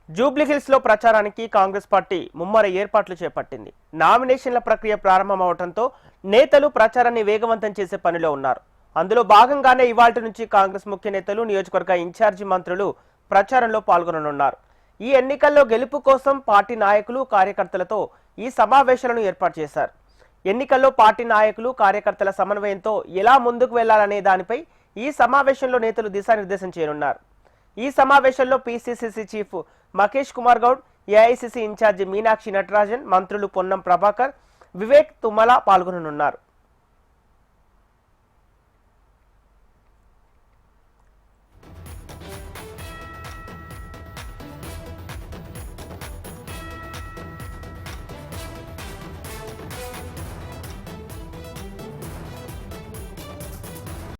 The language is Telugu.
జూబ్లీహిల్స్ లో ప్రచారానికి కాంగ్రెస్ పార్టీ ముమ్మర ఏర్పాట్లు చేపట్టింది. నామినేషన్ల ప్రక్రియ ప్రారంభమవడంతో నేతలు ప్రచారాన్ని వేగవంతం చేసే పనిలో ఉన్నారు. అందులో భాగంగానే ఇవాల్టి నుంచి కాంగ్రెస్ ముఖ్య నేతలు, నియోజకవర్గ ఇన్ఛార్జి మంత్రులు ప్రచారంలో పాల్గొననున్నారు. ఈ ఎన్నికల్లో గెలుపు కోసం పార్టీ నాయకులు, కార్యకర్తలతో ఈ సమావేశాలను ఏర్పాటు చేశారు. ఎన్నికల్లో పార్టీ నాయకులు, కార్యకర్తల సమన్వయంతో ఎలా ముందుకు వెళ్లాలనే దానిపై ఈ సమావేశంలో నేతలు దిశానిర్దేశం చేయనున్నారు. ఈ సమావేశంలో PCCC chief Mahesh Kumar Goud, AICC incharge Meenakshi Natarajan, మంత్రులు పొన్నం ప్రభాకర్, వివేక్ తుమ్మల పాల్గొననున్నారు.